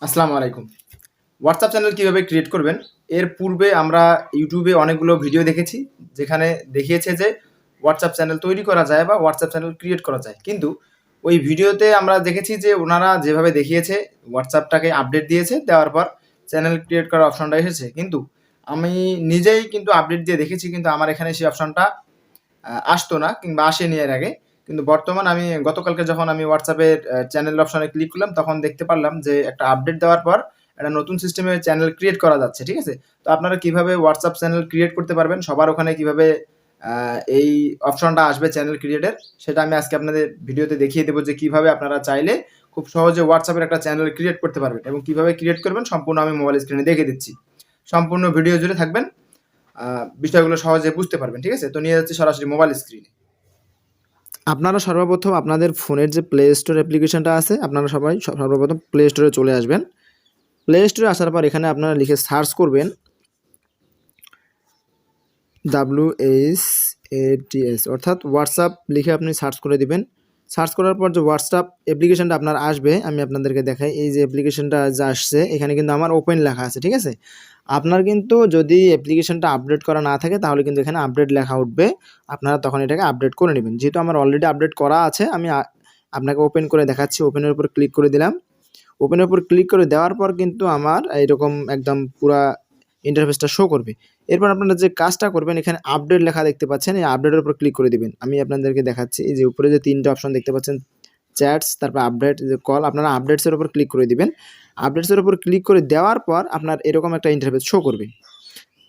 আসসালামু আলাইকুম। WhatsApp channel কিভাবে ক্রিয়েট করবেন? এর পূর্বে আমরা ইউটিউবে অনেকগুলো ভিডিও দেখেছি, যেখানে দেখিয়েছে যে হোয়াটসঅ্যাপ চ্যানেল তৈরি করা যায় বা হোয়াটসঅ্যাপ চ্যানেল ক্রিয়েট করা যায়। কিন্তু ওই ভিডিওতে আমরা দেখেছি যে ওনারা যেভাবে দেখিয়েছে হোয়াটসঅ্যাপটাকে আপডেট দিয়েছে, দেওয়ার পর চ্যানেল ক্রিয়েট করার অপশনটা এসেছে। কিন্তু আমি নিজেই কিন্তু আপডেট দিয়ে দেখেছি, কিন্তু আমার এখানে সেই অপশনটা আসতো না কিংবা আসেনি এর আগে। কিন্তু বর্তমান আমি গতকালকে যখন আমি হোয়াটসঅ্যাপের চ্যানেল অপশনে ক্লিক করলাম, তখন দেখতে পারলাম যে একটা আপডেট দেওয়ার পর একটা নতুন সিস্টেমে চ্যানেল ক্রিয়েট করা যাচ্ছে। ঠিক আছে? তো আপনারা কিভাবে হোয়াটসঅ্যাপ চ্যানেল ক্রিয়েট করতে পারবেন, সবার ওখানে কিভাবে এই অপশনটা আসবে চ্যানেল ক্রিয়েটের, সেটা আমি আজকে আপনাদের ভিডিওতে দেখিয়ে দেবো যে কিভাবে আপনারা চাইলে খুব সহজে হোয়াটসঅ্যাপের একটা চ্যানেল ক্রিয়েট করতে পারবেন এবং কিভাবে ক্রিয়েট করবেন সম্পূর্ণ আমি মোবাইল স্ক্রিনে দেখিয়ে দিচ্ছি। সম্পূর্ণ ভিডিও জুড়ে থাকবেন, বিষয়গুলো সহজে বুঝতে পারবেন। ঠিক আছে? তো নিয়ে যাচ্ছি সরাসরি মোবাইল স্ক্রিনে। আপনারা সর্বপ্রথম আপনাদের ফোনের যে প্লে স্টোর অ্যাপ্লিকেশনটা আছে, আপনারা সবাই সর্বপ্রথম প্লে স্টোরে চলে আসবেন। প্লে স্টোরে আসার পর এখানে আপনারা লিখে সার্চ করবেন WHATS, অর্থাৎ হোয়াটসঅ্যাপ লিখে আপনি সার্চ করে দিবেন। সার্চ করার পর যে হোয়াটসঅ্যাপ অ্যাপ্লিকেশনটা আপনার আসবে, আমি আপনাদেরকে দেখাই। এই যে অ্যাপ্লিকেশনটা যা আসছে, এখানে কিন্তু আমার ওপেন লেখা আছে। ঠিক আছে? আপনার কিন্তু যদি অ্যাপ্লিকেশনটা আপডেট করা না থাকে, তাহলে কিন্তু এখানে আপডেট লেখা উঠবে। আপনারা তখন এটাকে আপডেট করে নেবেন। যেহেতু আমার অলরেডি আপডেট করা আছে, আমি আপনাকে ওপেন করে দেখাচ্ছি। ওপেনের উপর ক্লিক করে দিলাম। ওপেনের উপর ক্লিক করে দেওয়ার পর কিন্তু আমার এইরকম একদম পুরা ইন্টারফেসটা শো করবে। এরপর আপনারা যে কাজটা করবেন, এখানে আপডেট লেখা দেখতে পাচ্ছেন, এই আপডেটের উপর ক্লিক করে দিবেন। আমি আপনাদেরকে দেখাচ্ছি। এই যে উপরে যে ৩ টে অপশন দেখতে পাচ্ছেন, চ্যাটস, তারপর আপডেট, যে কল, আপনারা আপডেটসের উপর ক্লিক করে দিবেন। আপডেটসের উপর ক্লিক করে দেওয়ার পর আপনার এরকম একটা ইন্টারফেস শো করবে।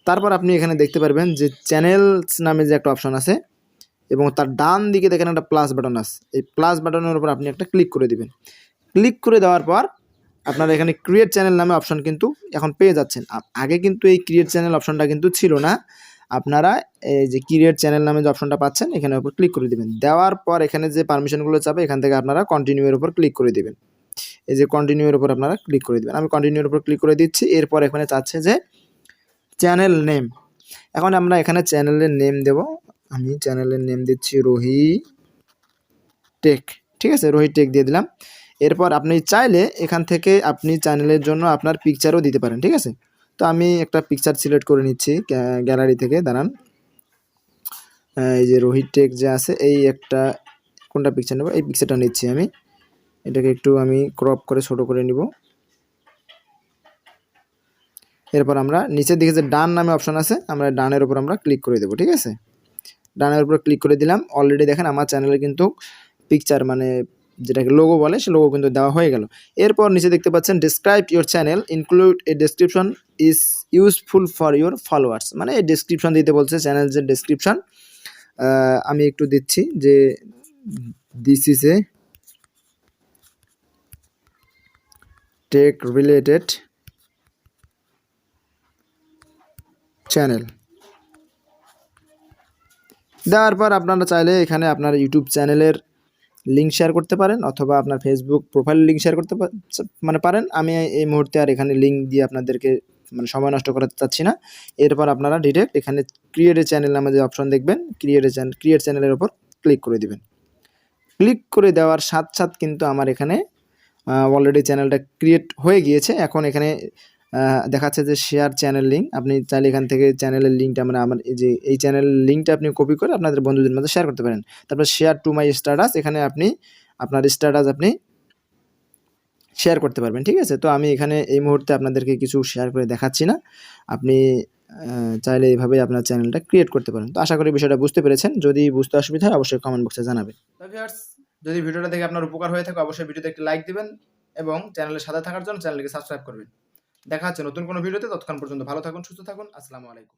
তারপর আপনি এখানে দেখতে পারবেন যে চ্যানেলস নামে যে একটা অপশন আছে এবং তার ডান দিকে দেখেন একটা প্লাস বাটন আছে। এই প্লাস বাটনের উপর আপনি একটা ক্লিক করে দিবেন। ক্লিক করে দেওয়ার পর আপনারা এখানে ক্রিয়েট চ্যানেল নামে অপশন কিন্তু এখন পেয়ে যাচ্ছেন। আগে কিন্তু এই ক্রিয়েট চ্যানেল অপশনটা কিন্তু ছিল না। আপনারা এই যে ক্রিয়েট চ্যানেল নামে যে অপশনটা পাচ্ছেন, এখানের উপর ক্লিক করে দিবেন। দেওয়ার পর এখানে যে পারমিশনগুলো চাবে, এখান থেকে আপনারা কন্টিনিউ এর উপর ক্লিক করে দিবেন। এই যে কন্টিনিউ এর উপর আপনারা ক্লিক করে দিবেন। আমি কন্টিনিউ এর উপর ক্লিক করে দিচ্ছি। এরপর এখানে চাচ্ছে যে চ্যানেল নেম। এখন আমরা এখানে চ্যানেলের নেম দেব। আমি চ্যানেলের নেম দিচ্ছি রোহি টেক। ঠিক আছে? রোহি টেক দিয়ে দিলাম। এরপর আপনি চাইলে এখান থেকে আপনি চ্যানেলের জন্য আপনার পিকচারও দিতে পারেন। ঠিক আছে? তো আমি একটা পিকচার সিলেক্ট করে নিচ্ছি গ্যালারি থেকে। দাঁড়ান, এই যে রোহি টেক যে আছে, এই একটা কোনটা পিকচার নেব, এই পিকচারটা নিচ্ছি আমি। এটাকে একটু আমি ক্রপ করে ছোট করে নিব। এরপর আমরা নিচের দিকে যে ডান নামে অপশন আছে, আমরা ডানের উপর আমরা ক্লিক করে দেবো। ঠিক আছে? ডানের উপর ক্লিক করে দিলাম। অলরেডি দেখেন আমার চ্যানেলে কিন্তু পিকচার, মানে যেটাকে লোগো বলে, সে লোগো কিন্তু দেওয়া হয়ে গেল। এরপর নিচে দেখতে পাচ্ছেন describe your channel, include A description is useful for your followers, মানে এই ডেসক্রিপশন দিতে বলছে, চ্যানেল যে ডেসক্রিপশন। আমি একটু দিচ্ছি যে this is a tech related channel. দেওয়ার পর আপনারা চাইলে এখানে আপনার ইউটিউব চ্যানেলের লিঙ্ক শেয়ার করতে পারেন, অথবা আপনার ফেসবুক প্রোফাইল লিঙ্ক শেয়ার করতে পারেন। আমি এই মুহূর্তে আর এখানে লিঙ্ক দিয়ে আপনাদেরকে মানে সময় নষ্ট করাতে চাচ্ছি না। এরপর আপনারা ডিরেক্ট এখানে ক্রিয়েট এ চ্যানেল নামে যে অপশন দেখবেন, ক্রিয়েট চ্যানেলের উপর ক্লিক করে দিবেন। ক্লিক করে দেওয়ার সাথে কিন্তু আমার এখানে অলরেডি চ্যানেলটা ক্রিয়েট হয়ে গিয়েছে। এখন এখানে দেখাচ্ছে যে শেয়ার চ্যানেল লিঙ্ক। আপনি চাইলে এখান থেকে চ্যানেলের লিঙ্কটা, মানে আমার এই যে এই চ্যানেলের লিঙ্কটা আপনি কপি করে আপনাদের বন্ধুদের মধ্যে শেয়ার করতে পারেন। তারপর শেয়ার টু মাই স্ট্যাটাস, এখানে আপনি আপনার স্ট্যাটাস আপনি শেয়ার করতে পারবেন। ঠিক আছে? তো আমি এখানে এই মুহূর্তে আপনাদেরকে কিছু শেয়ার করে দেখাচ্ছি না। আপনি চাইলে এইভাবেই আপনার চ্যানেলটা ক্রিয়েট করতে পারেন। তো আশা করি বিষয়টা বুঝতে পেরেছেন। যদি বুঝতে অসুবিধা হয় অবশ্যই কমেন্ট বক্সে জানাবেন। তো ভিউয়ার্স, যদি ভিডিওটা দেখে আপনার উপকার হয়ে থাকে, অবশ্যই ভিডিওতে একটি লাইক দিবেন এবং চ্যানেলের সাথে থাকার জন্য চ্যানেলটিকে সাবস্ক্রাইব করবেন। দেখা হচ্ছে নতুন কোনো ভিডিওতে। ততক্ষণ পর্যন্ত ভালো থাকুন, সুস্থ থাকুন। আসসালামু আলাইকুম।